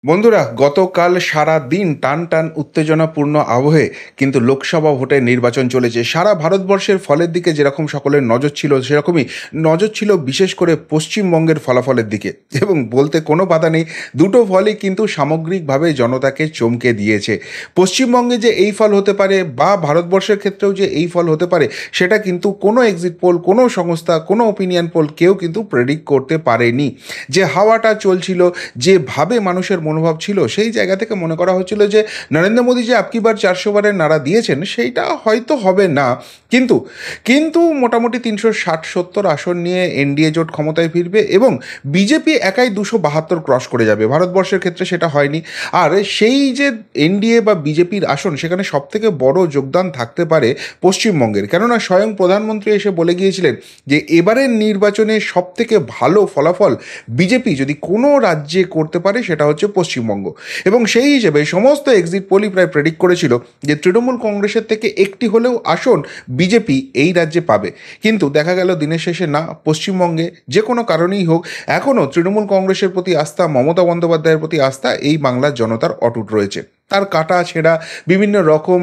বন্ধুরা, গতকাল সারাদিন টান টান উত্তেজনাপূর্ণ আবহে কিন্তু লোকসভা ভোটের নির্বাচন চলেছে। সারা ভারতবর্ষের ফলের দিকে যেরকম সকলের নজর ছিল, সেরকমই নজর ছিল বিশেষ করে পশ্চিমবঙ্গের ফলাফলের দিকে। এবং বলতে কোনো বাধা নেই, দুটো ফলই কিন্তু সামগ্রিকভাবে জনতাকে চমকে দিয়েছে। পশ্চিমবঙ্গে যে এই ফল হতে পারে বা ভারতবর্ষের ক্ষেত্রেও যে এই ফল হতে পারে, সেটা কিন্তু কোনো এক্সিট পোল, কোনো সংস্থা, কোনো ওপিনিয়ন পোল কেউ কিন্তু প্রেডিক্ট করতে পারেনি। যে হাওয়াটা চলছিল, যেভাবে মানুষের মনোভাব ছিল, সেই জায়গা থেকে মনে করা হচ্ছিল যে নরেন্দ্র মোদী যে আপকি বার 400 বারের নাড়া দিয়েছেন সেইটা হয়তো হবে না, কিন্তু কিন্তু মোটামুটি 360-70 আসন নিয়ে এনডিএ জোট ক্ষমতায় ফিরবে এবং বিজেপি একাই 272 ক্রস করে যাবে। ভারতবর্ষের ক্ষেত্রে সেটা হয়নি। আর সেই যে এনডিএ বা বিজেপির আসন, সেখানে সবথেকে বড় যোগদান থাকতে পারে পশ্চিমবঙ্গের, কেননা স্বয়ং প্রধানমন্ত্রী এসে বলে গিয়েছিলেন যে এবারের নির্বাচনে সবথেকে ভালো ফলাফল বিজেপি যদি কোনো রাজ্যে করতে পারে সেটা হচ্ছে পশ্চিমবঙ্গ। এবং সেই হিসেবে সমস্ত এক্সিট পোলই প্রায় প্রেডিক্ট করেছিল যে তৃণমূল কংগ্রেসের থেকে একটি হলেও আসন বিজেপি এই রাজ্যে পাবে। কিন্তু দেখা গেল দিনের শেষে না, পশ্চিমবঙ্গে যে কোনো কারণেই হোক এখনও তৃণমূল কংগ্রেসের প্রতি আস্থা, মমতা বন্দ্যোপাধ্যায়ের প্রতি আস্থা এই বাংলার জনতার অটুট রয়েছে। তার কাটা ছেঁড়া বিভিন্ন রকম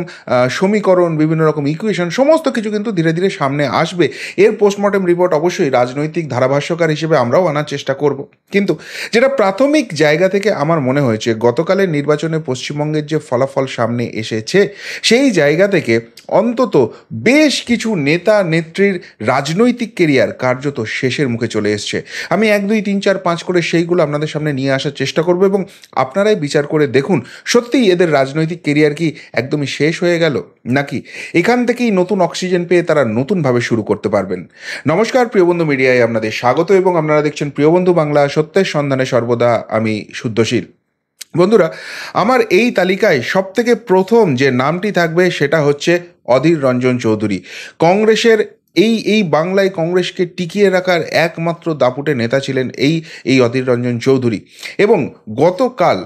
সমীকরণ, বিভিন্ন রকম ইকুয়েশন, সমস্ত কিছু কিন্তু ধীরে ধীরে সামনে আসবে। এর পোস্টমর্টেম রিপোর্ট অবশ্যই রাজনৈতিক ধারাভাষ্যকার হিসেবে আমরাও আনার চেষ্টা করব। কিন্তু যেটা প্রাথমিক জায়গা থেকে আমার মনে হয়েছে, গতকালের নির্বাচনে পশ্চিমবঙ্গের যে ফলাফল সামনে এসেছে, সেই জায়গা থেকে অন্তত বেশ কিছু নেতা নেত্রীর রাজনৈতিক কেরিয়ার কার্যত শেষের মুখে চলে এসছে। আমি 1, 2, 3, 4, 5 করে সেইগুলো আপনাদের সামনে নিয়ে আসার চেষ্টা করব এবং আপনারাই বিচার করে দেখুন সত্যিই এদের রাজনৈতিক কেরিয়ার কি একদমই শেষ হয়ে গেল, নাকি এখান থেকেই নতুন অক্সিজেন পেয়ে তারা নতুনভাবে শুরু করতে পারবেন। নমস্কার, প্রিয়বন্ধু মিডিয়ায় আপনাদের স্বাগত এবং আপনারা দেখছেন প্রিয়বন্ধু বাংলা, সত্যের সন্ধানে সর্বদা আমি শুদ্ধশীল। বন্ধুরা, আমার এই তালিকায় সবথেকে প্রথম যে নামটি থাকবে সেটা হচ্ছে অধীর রঞ্জন চৌধুরী। কংগ্রেসের এই বাংলায় কংগ্রেসকে টিকিয়ে রাখার একমাত্র দাপুটে নেতা ছিলেন এই অধীর রঞ্জন চৌধুরী। এবং গতকাল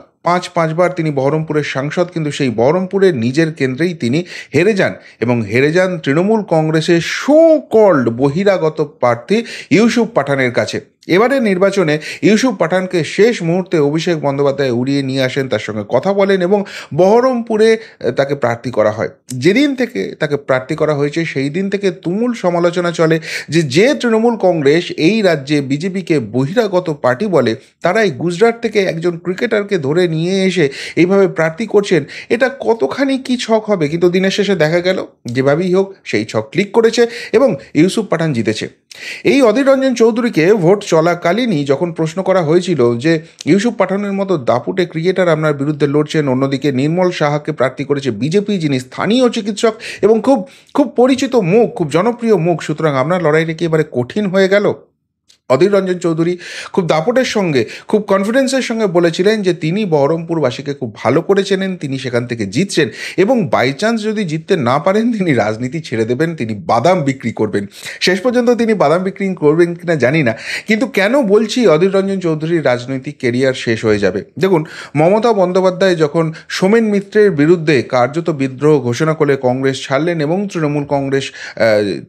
পাঁচবার তিনি বহরমপুরের সাংসদ, কিন্তু সেই বহরমপুরের নিজের কেন্দ্রেই তিনি হেরে যান এবং হেরে যান তৃণমূল কংগ্রেসের সো কল্ড বহিরাগত প্রার্থী ইউসুফ পাঠানের কাছে। এবারের নির্বাচনে ইউসুফ পাঠানকে শেষ মুহূর্তে অভিষেক বন্দ্যোপাধ্যায় উড়িয়ে নিয়ে আসেন, তার সঙ্গে কথা বলেন এবং বহরমপুরে তাকে প্রার্থী করা হয়। যেদিন থেকে তাকে প্রার্থী করা হয়েছে সেই দিন থেকে তুমুল সমালোচনা চলে যে তৃণমূল কংগ্রেস এই রাজ্যে বিজেপিকে বহিরাগত পার্টি বলে, তারাই গুজরাট থেকে একজন ক্রিকেটারকে ধরে নিয়ে এসে এইভাবে প্রার্থী করছেন, এটা কতখানি কি ছক হবে। কিন্তু দিনের শেষে দেখা গেল যেভাবেই হোক সেই ছক ক্লিক করেছে এবং ইউসুফ পাঠান জিতেছে। এই অধীর রঞ্জন চৌধুরীকে ভোট চলাকালীনই যখন প্রশ্ন করা হয়েছিল যে ইউসুফ পাঠানের মতো দাপুটে ক্রিকেটার আপনার বিরুদ্ধে লড়ছেন, অন্যদিকে নির্মল সাহাকে প্রার্থী করেছে বিজেপি, যিনি স্থানীয় চিকিৎসক এবং খুব খুব পরিচিত মুখ, খুব জনপ্রিয় মুখ, সুতরাং আপনার লড়াইটা কি এবারে কঠিন হয়ে গেল? অধীর রঞ্জন চৌধুরী খুব দাপটের সঙ্গে, খুব কনফিডেন্সের সঙ্গে বলেছিলেন যে তিনি বহরমপুরবাসীকে খুব ভালো করে চেনেন, তিনি সেখান থেকে জিতছেন এবং বাই চান্স যদি জিততে না পারেন তিনি রাজনীতি ছেড়ে দেবেন, তিনি বাদাম বিক্রি করবেন। শেষ পর্যন্ত তিনি বাদাম বিক্রি করবেন কিনা জানি না, কিন্তু কেন বলছি অধীর রঞ্জন চৌধুরীর রাজনৈতিক কেরিয়ার শেষ হয়ে যাবে। দেখুন, মমতা বন্দ্যোপাধ্যায় যখন সোমেন মিত্রের বিরুদ্ধে কার্যত বিদ্রোহ ঘোষণা করে কংগ্রেস ছাড়লেন এবং তৃণমূল কংগ্রেস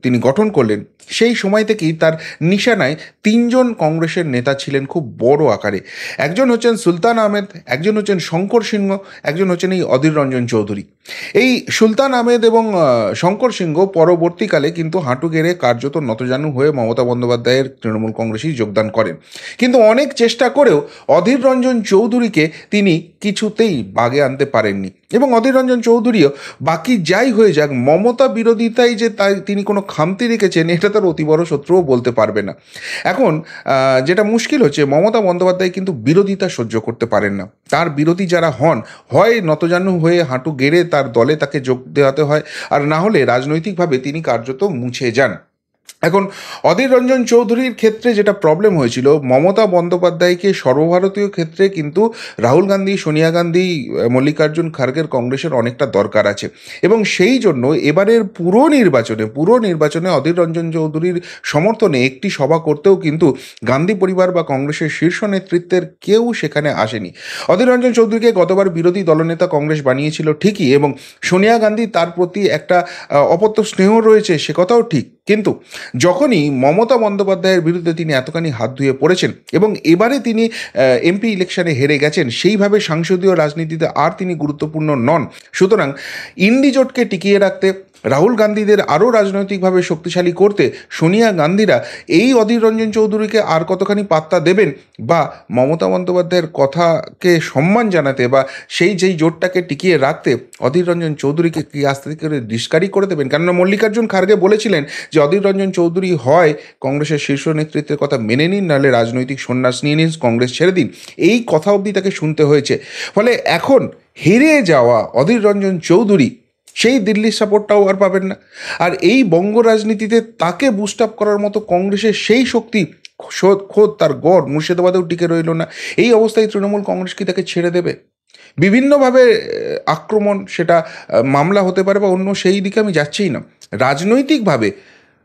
তিনি গঠন করলেন, সেই সময় থেকেই তার নিশানায় 3জন কংগ্রেসের নেতা ছিলেন খুব বড় আকারে। একজন হচ্ছেন সুলতান আহমেদ, একজন হচ্ছেন শঙ্কর সিংহ, একজন হচ্ছেন এই অধীর রঞ্জন চৌধুরী। এই সুলতান আহমেদ এবং শঙ্কর সিংহ পরবর্তীকালে কিন্তু হাঁটু গেড়ে কার্যত নতজানু হয়ে মমতা বন্দ্যোপাধ্যায়ের তৃণমূল কংগ্রেসেই যোগদান করেন। কিন্তু অনেক চেষ্টা করেও অধীর রঞ্জন চৌধুরীকে তিনি কিছুতেই বাগে আনতে পারেননি এবং অধীর রঞ্জন চৌধুরীও বাকি যাই হয়ে যাক মমতা বিরোধিতায় যে তিনি কোনো খামতি রেখেছেন, এটা তার অতি বড় শত্রুও বলতে পারবে না। এখন যেটা মুশকিল হচ্ছে, মমতা বন্দ্যোপাধ্যায় কিন্তু বিরোধিতা সহ্য করতে পারেন না। তার বিরোধী যারা হন, হয় নতজানু হয়ে হাঁটু গেড়ে তার দলে তাকে যোগ দেওয়াতে হয়, আর না হলে রাজনৈতিকভাবে তিনি কার্যত মুছে যান। এখন অধীর রঞ্জন চৌধুরীর ক্ষেত্রে যেটা প্রবলেম হয়েছিল, মমতা বন্দ্যোপাধ্যায়কে সর্বভারতীয় ক্ষেত্রে কিন্তু রাহুল গান্ধী, সোনিয়া গান্ধী, মল্লিকার্জুন খার্গের কংগ্রেসের অনেকটা দরকার আছে এবং সেই জন্য এবারের পুরো নির্বাচনে অধীর রঞ্জন চৌধুরীর সমর্থনে একটি সভা করতেও কিন্তু গান্ধী পরিবার বা কংগ্রেসের শীর্ষ নেতৃত্বের কেউ সেখানে আসেনি। অধীর রঞ্জন চৌধুরীকে গতবার বিরোধী দলনেতা কংগ্রেস বানিয়েছিল ঠিকই এবং সোনিয়া গান্ধী তার প্রতি একটা অপত্য স্নেহ রয়েছে, সে কথাও ঠিক, কিন্তু যখনই মমতা বন্দ্যোপাধ্যায়ের বিরুদ্ধে তিনি এতখানি হাত ধুয়ে পড়েছেন এবং এবারে তিনি এমপি ইলেকশনে হেরে গেছেন, সেইভাবে সাংসদীয় রাজনীতিতে আর তিনি গুরুত্বপূর্ণ নন। সুতরাং ইন্ডি জোটকে টিকিয়ে রাখতে, রাহুল গান্ধীদের আরও রাজনৈতিকভাবে শক্তিশালী করতে সোনিয়া গান্ধীরা এই অধীর রঞ্জন চৌধুরীকে আর কতখানি পাত্তা দেবেন, বা মমতা বন্দ্যোপাধ্যায়ের কথাকে সম্মান জানাতে বা যেই জোটটাকে টিকিয়ে রাখতে অধীর রঞ্জন চৌধুরীকে কি আস্তে করে ডিসকারি করে দেবেন? কেননা মল্লিকার্জুন খার্গে বলেছিলেন যে অধীর রঞ্জন চৌধুরী হয় কংগ্রেসের শীর্ষ নেতৃত্বের কথা মেনে নিন, নাহলে রাজনৈতিক সন্ন্যাস নিয়ে নিন, কংগ্রেস ছেড়ে দিন। এই কথা অবধি তাকে শুনতে হয়েছে। ফলে এখন হেরে যাওয়া অধীর রঞ্জন চৌধুরী সেই দিল্লির সাপোর্টটাও আর পাবেন না। আর এই বঙ্গ রাজনীতিতে তাকে বুস্ট আপ করার মতো কংগ্রেসের সেই শক্তি খোদ তার গড় মুর্শিদাবাদেও টিকে রইল না। এই অবস্থায় তৃণমূল কংগ্রেস কি তাকে ছেড়ে দেবে? বিভিন্নভাবে আক্রমণ, সেটা মামলা হতে পারে বা অন্য, সেই দিকে আমি যাচ্ছিই না। রাজনৈতিকভাবে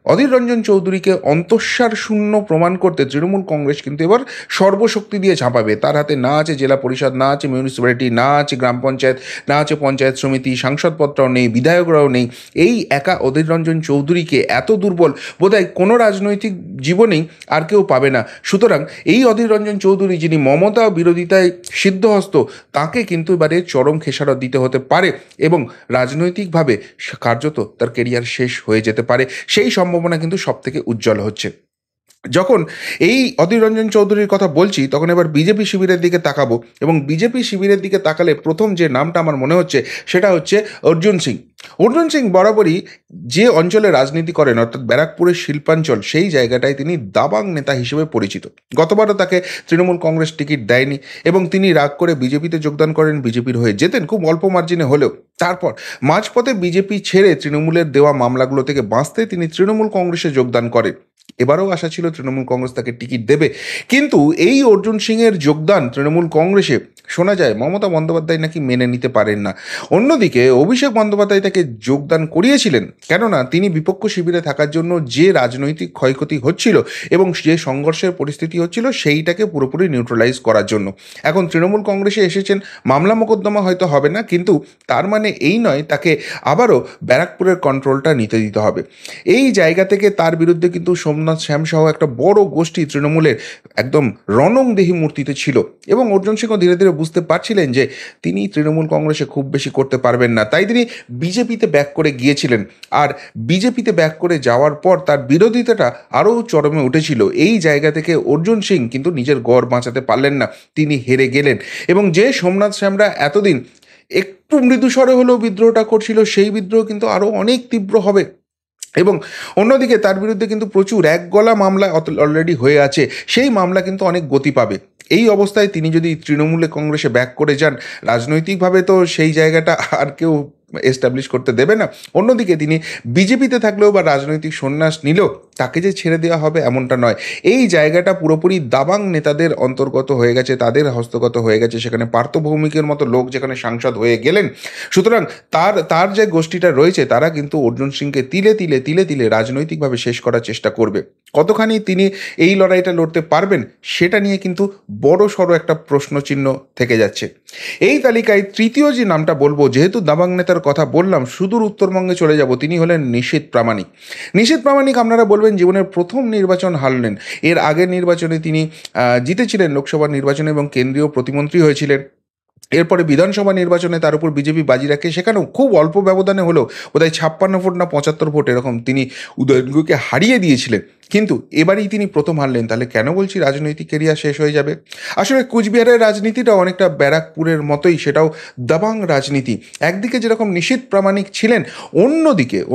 অধীর রঞ্জন চৌধুরীকে অন্তঃসার শূন্য প্রমাণ করতে তৃণমূল কংগ্রেস কিন্তু এবার সর্বশক্তি দিয়ে ঝাঁপাবে। তার হাতে না আছে জেলা পরিষদ, না আছে মিউনিসিপ্যালিটি, না আছে গ্রাম পঞ্চায়েত, না আছে পঞ্চায়েত সমিতি, সাংসদপত্রও নেই, বিধায়করাও নেই। এই একা অধীর রঞ্জন চৌধুরীকে এত দুর্বল বোধহয় কোনো রাজনৈতিক জীবনেই আর কেউ পাবে না। সুতরাং এই অধীর রঞ্জন চৌধুরী, যিনি মমতা বিরোধিতায় সিদ্ধহস্ত, তাকে কিন্তু এবারে চরম খেসারত দিতে হতে পারে এবং রাজনৈতিকভাবে কার্যত তার কেরিয়ার শেষ হয়ে যেতে পারে। সেই সম্ভাবনা কিন্তু সব থেকে উজ্জ্বল হচ্ছে। যখন এই অধীর রঞ্জন চৌধুরীর কথা বলছি, তখন এবার বিজেপি শিবিরের দিকে তাকাবো, এবং বিজেপি শিবিরের দিকে তাকালে প্রথম যে নামটা আমার মনে হচ্ছে সেটা হচ্ছে অর্জুন সিং। অর্জুন সিং বরাবরই যে অঞ্চলে রাজনীতি করেন, অর্থাৎ ব্যারাকপুরের শিল্পাঞ্চল, সেই জায়গাটায় তিনি দাবাং নেতা হিসেবে পরিচিত। গতবারও তাকে তৃণমূল কংগ্রেস টিকিট দেয়নি এবং তিনি রাগ করে বিজেপিতে যোগদান করেন, বিজেপির হয়ে যেতেন খুব অল্প মার্জিনে হলেও। তারপর মাঝপথে বিজেপি ছেড়ে তৃণমূলের দেওয়া মামলাগুলো থেকে বাঁচতে তিনি তৃণমূল কংগ্রেসে যোগদান করেন। এবারও আশা ছিল তৃণমূল কংগ্রেস তাকে টিকিট দেবে, কিন্তু এই অর্জুন সিংয়ের যোগদান তৃণমূল কংগ্রেসে শোনা যায় মমতা বন্দ্যোপাধ্যায় নাকি মেনে নিতে পারেন না। অন্যদিকে অভিষেক বন্দ্যোপাধ্যায় তাকে যোগদান করিয়েছিলেন, কেননা তিনি বিপক্ষ শিবিরে থাকার জন্য যে রাজনৈতিক ক্ষয়ক্ষতি হচ্ছিল এবং যে সংঘর্ষের পরিস্থিতি হচ্ছিল সেইটাকে পুরোপুরি নিউট্রালাইজ করার জন্য। এখন তৃণমূল কংগ্রেসে এসেছেন, মামলা মোকদ্দমা হয়তো হবে না, কিন্তু তার মানে এই নয় তাকে আবারও ব্যারাকপুরের কন্ট্রোলটা নিতে দিতে হবে। এই জায়গা থেকে তার বিরুদ্ধে কিন্তু সোমনাথ শ্যাম সহ একটা বড় গোষ্ঠী তৃণমূলের একদম রণংদেহী মূর্তিতে ছিল, এবং অর্জুন সিংও ধীরে ধীরে বুঝতে পারছিলেন যে তিনি তৃণমূল কংগ্রেসে খুব বেশি করতে পারবেন না। তাই তিনি বিজেপিতে ব্যাক করে গিয়েছিলেন, আর বিজেপিতে ব্যাক করে যাওয়ার পর তার বিরোধিতাটা আরও চরমে উঠেছিল। এই জায়গা থেকে অর্জুন সিং কিন্তু নিজের গড় বাঁচাতে পারলেন না, তিনি হেরে গেলেন। এবং যে সোমনাথ শ্যামরা এতদিন একটু মৃদুস্বরে হলেও বিদ্রোহটা করছিল, সেই বিদ্রোহ কিন্তু আরও অনেক তীব্র হবে। এবং অন্যদিকে তার বিরুদ্ধে কিন্তু প্রচুর একগলা মামলা অলরেডি হয়ে আছে, সেই মামলা কিন্তু অনেক গতি পাবে। এই অবস্থায় তিনি যদি তৃণমূলে কংগ্রেসে ব্যাক করে যান, রাজনৈতিকভাবে তো সেই জায়গাটা আর কেউ এস্টাবলিশ করতে দেবে না। অন্যদিকে তিনি বিজেপিতে থাকলেও বা রাজনৈতিক সন্ন্যাস নিলেও তাকে যে ছেড়ে দেওয়া হবে এমনটা নয়। এই জায়গাটা পুরোপুরি দাবাং নেতাদের অন্তর্গত হয়ে গেছে, তাদের হস্তগত হয়ে গেছে। সেখানে পার্থ ভৌমিকের মতো লোক যেখানে সাংসদ হয়ে গেলেন, সুতরাং তার যে গোষ্ঠীটা রয়েছে তারা কিন্তু অর্জুন সিংকে তিলে তিলে তিলে তিলে রাজনৈতিকভাবে শেষ করার চেষ্টা করবে। কতখানি তিনি এই লড়াইটা লড়তে পারবেন সেটা নিয়ে কিন্তু বড় সড়ো একটা প্রশ্নচিহ্ন থেকে যাচ্ছে। এই তালিকায় তৃতীয় যে নামটা বলবো, যেহেতু দাবাং নেতার কথা বললাম, সুদূর উত্তরবঙ্গে চলে যাব, তিনি হলেন নিশীথ প্রামাণিক। নিশীথ প্রামাণিক আপনারা বলবেন জীবনের প্রথম নির্বাচন হারলেন। এর আগের নির্বাচনে তিনি জিতেছিলেন লোকসভা নির্বাচনে এবং কেন্দ্রীয় প্রতিমন্ত্রী হয়েছিলেন। এরপরে বিধানসভা নির্বাচনে তার উপর বিজেপি বাজি রাখে, সেখানেও খুব অল্প ব্যবধানে হলেও বোধহয় 56 ভোট না 75 ভোট এরকম তিনি উদয়ন গুহকে হারিয়ে দিয়েছিলেন। কিন্তু এবারেই তিনি প্রথম হারলেন। তাহলে কেন বলছি রাজনৈতিক কেরিয়ার শেষ হয়ে যাবে? আসলে কুচবিহারের রাজনীতিটা অনেকটা ব্যারাকপুরের মতোই, সেটাও দাবাং রাজনীতি। একদিকে যেরকম নিশীথ প্রামাণিক ছিলেন,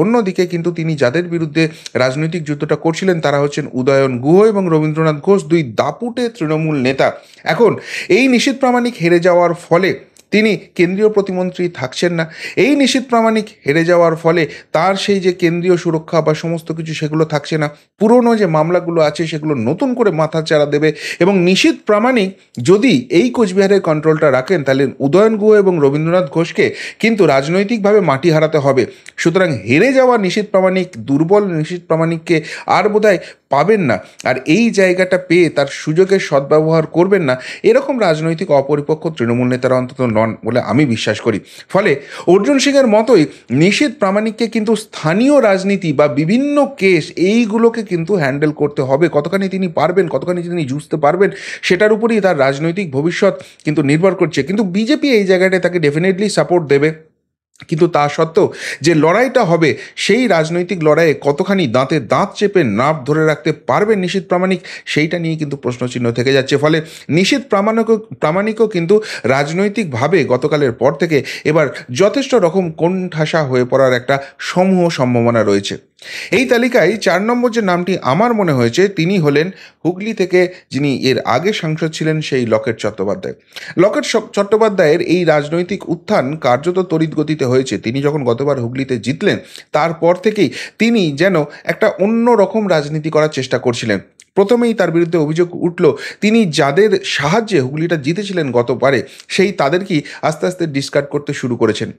অন্যদিকে কিন্তু তিনি যাদের বিরুদ্ধে রাজনৈতিক যুদ্ধটা করছিলেন তারা হচ্ছেন উদয়ন গুহ এবং রবীন্দ্রনাথ ঘোষ, দুই দাপুটে তৃণমূল নেতা। এখন এই নিশীথ প্রামাণিক হেরে যাওয়ার ফলে তিনি কেন্দ্রীয় প্রতিমন্ত্রী থাকছেন না। এই নিশীথ প্রামাণিক হেরে যাওয়ার ফলে তার সেই যে কেন্দ্রীয় সুরক্ষা বা সমস্ত কিছু সেগুলো থাকছে না। পুরনো যে মামলাগুলো আছে সেগুলো নতুন করে মাথাচাড়া দেবে, এবং নিশীথ প্রামাণিক যদি এই কোচবিহারের কন্ট্রোলটা রাখেন তাহলে উদয়ন গুহ এবং রবীন্দ্রনাথ ঘোষকে কিন্তু রাজনৈতিকভাবে মাটি হারাতে হবে। সুতরাং হেরে যাওয়া নিশীথ প্রামাণিক, দুর্বল নিশীথ প্রামাণিককে আর বোধহয় পাবেন না আর এই জায়গাটা পেয়ে তার সুযোগের সদ্ব্যবহার করবেন না, এরকম রাজনৈতিক অপরিপক্ক তৃণমূল নেতারা অন্তত নন বলে আমি বিশ্বাস করি। ফলে অর্জুন সিংয়ের মতোই নিশীথ প্রামাণিককে কিন্তু স্থানীয় রাজনীতি বা বিভিন্ন কেস এইগুলোকে কিন্তু হ্যান্ডেল করতে হবে। কতখানি তিনি পারবেন, কতখানি তিনি জুঝতে পারবেন, সেটার উপরই তার রাজনৈতিক ভবিষ্যৎ কিন্তু নির্ভর করছে। কিন্তু বিজেপি এই জায়গাটায় তাকে ডেফিনেটলি সাপোর্ট দেবে, কিন্তু তা সত্ত্বেও যে লড়াইটা হবে সেই রাজনৈতিক লড়াইয়ে কতখানি দাঁতে দাঁত চেপে নাপ ধরে রাখতে পারবেন নিশীথ প্রামাণিক, সেইটা নিয়ে কিন্তু প্রশ্নচিহ্ন থেকে যাচ্ছে। ফলে নিশীথ প্রামাণিকও কিন্তু রাজনৈতিকভাবে গতকালের পর থেকে এবার যথেষ্ট রকম কোণঠাসা হয়ে পড়ার একটা সমূহ সম্ভাবনা রয়েছে। এই তালিকায় 4 নম্বর যে নামটি আমার মনে হয়েছে তিনি হলেন হুগলি থেকে যিনি এর আগে সাংসদ ছিলেন সেই লকেট চট্টোপাধ্যায়। লকেট চট্টোপাধ্যায়ের এই রাজনৈতিক উত্থান কার্যত তড়িৎ গতিতে হয়েছে। তিনি যখন গতবার হুগলিতে জিতলেন তারপর থেকেই তিনি যেন একটা অন্য রকম রাজনীতি করার চেষ্টা করছিলেন। প্রথমেই তার বিরুদ্ধে অভিযোগ উঠল তিনি যাদের সাহায্যে হুগলিটা জিতেছিলেন গতবারে সেই তাদেরকেই আস্তে আস্তে ডিসকার্ড করতে শুরু করেছেন।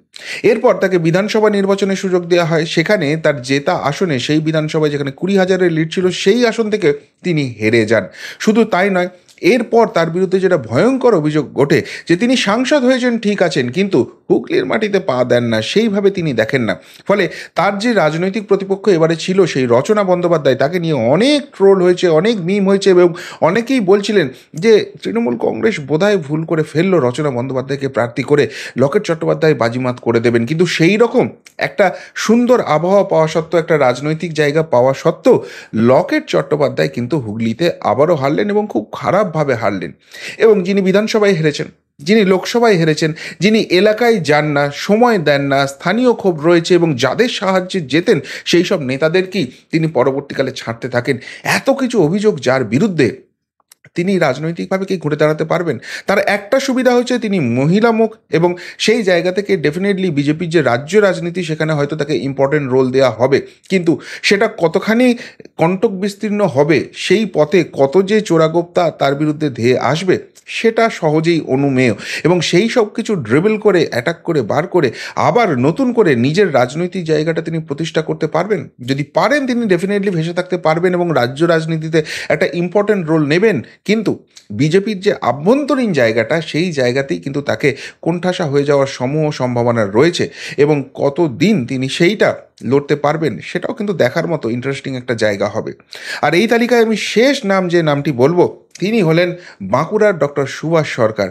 এরপর তাকে বিধানসভা নির্বাচনের সুযোগ দেওয়া হয়, সেখানে তার জেতা আসনে সেই বিধানসভায় যেখানে 20,000-এর লিড ছিল সেই আসন থেকে তিনি হেরে যান। শুধু তাই নয়, এরপর তার বিরুদ্ধে যেটা ভয়ঙ্কর অভিযোগ ওঠে যে তিনি সাংসদ হয়েছেন ঠিক আছেন কিন্তু হুগলির মাটিতে পা দেন না, সেইভাবে তিনি দেখেন না। ফলে তার যে রাজনৈতিক প্রতিপক্ষ এবারে ছিল সেই রচনা বন্দ্যোপাধ্যায়, তাকে নিয়ে অনেক ট্রোল হয়েছে, অনেক মিম হয়েছে এবং অনেকেই বলছিলেন যে তৃণমূল কংগ্রেস বোধহয় ভুল করে ফেললো রচনা বন্দ্যোপাধ্যায়কে প্রার্থী করে, লকেট চট্টোপাধ্যায় বাজিমাত করে দেবেন। কিন্তু সেই রকম একটা সুন্দর আবহাওয়া পাওয়া সত্ত্বেও, একটা রাজনৈতিক জায়গা পাওয়া সত্ত্বেও লকেট চট্টোপাধ্যায় কিন্তু হুগলিতে আবারও হারলেন এবং খুব খারাপভাবে হারলেন। এবং যিনি বিধানসভায় হেরেছেন, যিনি লোকসভায় হেরেছেন, যিনি এলাকায় যান না, সময় দেন না, স্থানীয় ক্ষোভ রয়েছে এবং যাদের সাহায্যে যেতেন সেই সব নেতাদেরকেই তিনি পরবর্তীকালে ছাড়তে থাকেন, এত কিছু অভিযোগ যার বিরুদ্ধে, তিনি রাজনৈতিকভাবে কি ঘুরে দাঁড়াতে পারবেন? তার একটা সুবিধা হচ্ছে তিনি মহিলা মুখ এবং সেই জায়গা থেকে ডেফিনেটলি বিজেপির যে রাজ্য রাজনীতি সেখানে হয়তো তাকে ইম্পর্টেন্ট রোল দেওয়া হবে, কিন্তু সেটা কতখানি কণ্টক বিস্তীর্ণ হবে, সেই পথে কত যে চোরাগোপ্তা তার বিরুদ্ধে ধেয়ে আসবে সেটা সহজেই অনুমেয়। এবং সেই সব কিছু ড্রিবল করে, অ্যাটাক করে, বার করে আবার নতুন করে নিজের রাজনৈতিক জায়গাটা তিনি প্রতিষ্ঠা করতে পারবেন। যদি পারেন তিনি ডেফিনেটলি ভেসে থাকতে পারবেন এবং রাজ্য রাজনীতিতে একটা ইম্পর্টেন্ট রোল নেবেন। কিন্তু বিজেপির যে আভ্যন্তরীণ জায়গাটা সেই জায়গাতেই কিন্তু তাকে কোণঠাসা হয়ে যাওয়ার সমূহ সম্ভাবনা রয়েছে এবং কতদিন তিনি সেইটা লড়তে পারবেন সেটাও কিন্তু দেখার মতো ইন্টারেস্টিং একটা জায়গা হবে। আর এই তালিকায় আমি শেষ নাম যে নামটি বলবো তিনি হলেন বাঁকুড়ার ডক্টর সুভাষ সরকার।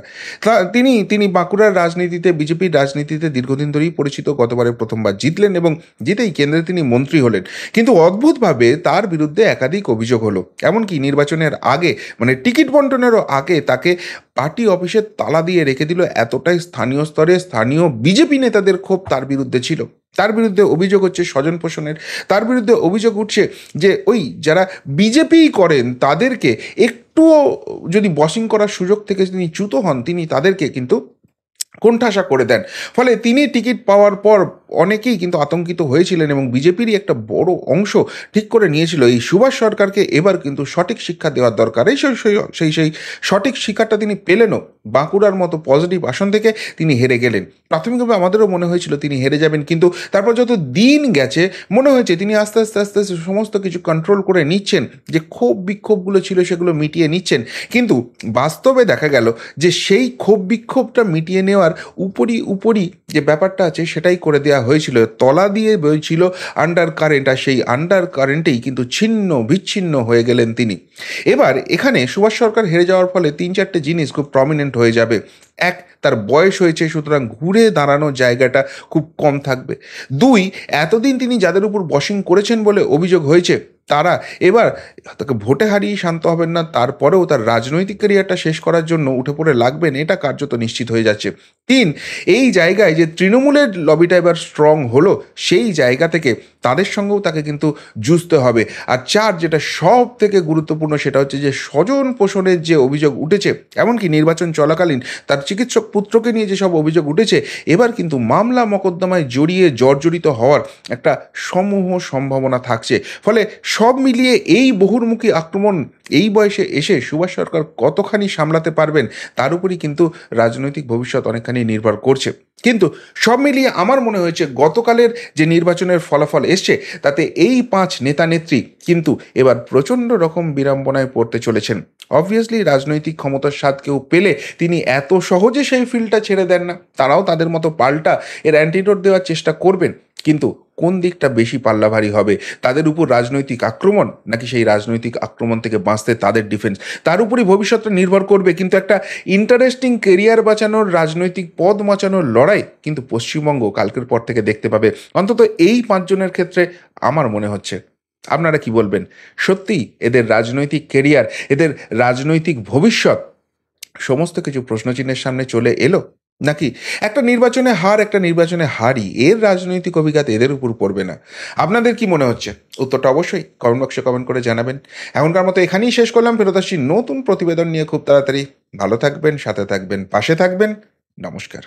তিনি বাঁকুড়ার রাজনীতিতে, বিজেপির রাজনীতিতে দীর্ঘদিন ধরেই পরিচিত। গতবারে প্রথমবার জিতলেন এবং জিতেই কেন্দ্রে তিনি মন্ত্রী হলেন, কিন্তু অদ্ভুতভাবে তার বিরুদ্ধে একাধিক অভিযোগ হলো। এমনকি নির্বাচনের আগে, মানে টিকিট বন্টনেরও আগে তাকে পার্টি অফিসে তালা দিয়ে রেখে দিল। এতটাই স্থানীয় স্তরে স্থানীয় বিজেপি নেতাদের ক্ষোভ তার বিরুদ্ধে ছিল। তার বিরুদ্ধে অভিযোগ হচ্ছে স্বজন পোষণের, তার বিরুদ্ধে অভিযোগ উঠছে যে ওই যারা বিজেপিই করেন তাদেরকে একটুও যদি বসিং করার সুযোগ থেকে তিনি চ্যুত হন, তিনি তাদেরকে কিন্তু কোণঠাসা করে দেন। ফলে তিনি টিকিট পাওয়ার পর অনেকেই কিন্তু আতঙ্কিত হয়েছিলেন এবং বিজেপিরই একটা বড় অংশ ঠিক করে নিয়েছিল এই সুভাষ সরকারকে এবার কিন্তু সঠিক শিক্ষা দেওয়ার দরকার। সেই সঠিক শিক্ষাটা তিনি পেলেনও। বাঁকুড়ার মতো পজিটিভ আসন থেকে তিনি হেরে গেলেন। প্রাথমিকভাবে আমাদেরও মনে হয়েছিল তিনি হেরে যাবেন, কিন্তু তারপর যত দিন গেছে মনে হয়েছে তিনি আস্তে আস্তে আস্তে আস্তে সমস্ত কিছু কন্ট্রোল করে নিচ্ছেন, যে ক্ষোভ বিক্ষোভগুলো ছিল সেগুলো মিটিয়ে নিচ্ছেন। কিন্তু বাস্তবে দেখা গেল যে সেই ক্ষোভ বিক্ষোভটা মিটিয়ে নেওয়ার উপরই যে ব্যাপারটা আছে সেটাই করে দেওয়া হয়েছিল। তলা দিয়ে বইছিল আন্ডার কারেন্ট, আর সেই আন্ডার কারেন্টেই কিন্তু ছিন্ন বিচ্ছিন্ন হয়ে গেলেন তিনি। এবার এখানে সুভাষ সরকার হেরে যাওয়ার ফলে 3-4টে জিনিস খুব প্রমিনেন্ট হয়ে যাবে। এক, তার বয়স হয়েছে, সুতরাং ঘুরে দাঁড়ানোর জায়গাটা খুব কম থাকবে। 2, এতদিন তিনি যাদের উপর বসিং করেছেন বলে অভিযোগ হয়েছে তারা এবার তাকে ভোটে হারিয়ে শান্ত হবেন না, তারপরেও তার রাজনৈতিক ক্যারিয়ারটা শেষ করার জন্য উঠে পড়ে লাগবেন, এটা কার্যত নিশ্চিত হয়ে যাচ্ছে। 3, এই জায়গায় যে তৃণমূলের লবিটা এবার স্ট্রং হলো সেই জায়গা থেকে তাদের সঙ্গেও তাকে কিন্তু জুঝতে হবে। আর 4, যেটা সব থেকে গুরুত্বপূর্ণ, সেটা হচ্ছে যে স্বজন পোষণের যে অভিযোগ উঠেছে, এমনকি নির্বাচন চলাকালীন তার চিকিৎসক পুত্রকে নিয়ে যেসব অভিযোগ উঠেছে, এবার কিন্তু মামলা মকদ্দমায় জড়িয়ে জর্জরিত হওয়ার একটা সমূহ সম্ভাবনা থাকছে। ফলে সব মিলিয়ে এই বহুমুখী আক্রমণ এই বয়সে এসে সুভাষ সরকার কতখানি সামলাতে পারবেন তার উপরই কিন্তু রাজনৈতিক ভবিষ্যৎ অনেকখানি নির্ভর করছে। কিন্তু সব মিলিয়ে আমার মনে হয়েছে গতকালের যে নির্বাচনের ফলাফল এসছে তাতে এই ৫ নেতা-নেত্রী কিন্তু এবার প্রচণ্ড রকম বিড়ম্বনায় পড়তে চলেছেন। অবভিয়াসলি রাজনৈতিক ক্ষমতার স্বাদ কেউ পেলে তিনি এত সহজে সেই ফিল্ডটা ছেড়ে দেন না। তারাও তাদের মতো পাল্টা এর অ্যান্টিডোট দেওয়ার চেষ্টা করবেন। কিন্তু কোন দিকটা বেশি পাল্লাভারী হবে? তাদের উপর রাজনৈতিক আক্রমণ নাকি সেই রাজনৈতিক আক্রমণ থেকে বাঁচতে তাদের ডিফেন্স? তার উপরই ভবিষ্যৎটা নির্ভর করবে। কিন্তু একটা ইন্টারেস্টিং কেরিয়ার বাঁচানোর, রাজনৈতিক পদ বাঁচানোর লড়াই কিন্তু পশ্চিমবঙ্গ কালকের পর থেকে দেখতে পাবে। অন্তত এই ৫ জনের ক্ষেত্রে আমার মনে হচ্ছে। আপনারা কি বলবেন? সত্যিই এদের রাজনৈতিক কেরিয়ার, এদের রাজনৈতিক ভবিষ্যৎ সমস্ত কিছু প্রশ্নচিহ্নের সামনে চলে এলো? নাকি একটা নির্বাচনে হার, একটা নির্বাচনে হারই এর রাজনৈতিক অভিঘাত এদের উপর পড়বে না? আপনাদের কি মনে হচ্ছে? উত্তরটা অবশ্যই কমেন্ট বক্সে কমেন্ট করে জানাবেন। এখনকার মতো এখানেই শেষ করলাম। ফেরত আসছি নতুন প্রতিবেদন নিয়ে খুব তাড়াতাড়ি। ভালো থাকবেন, সাথে থাকবেন, পাশে থাকবেন। নমস্কার।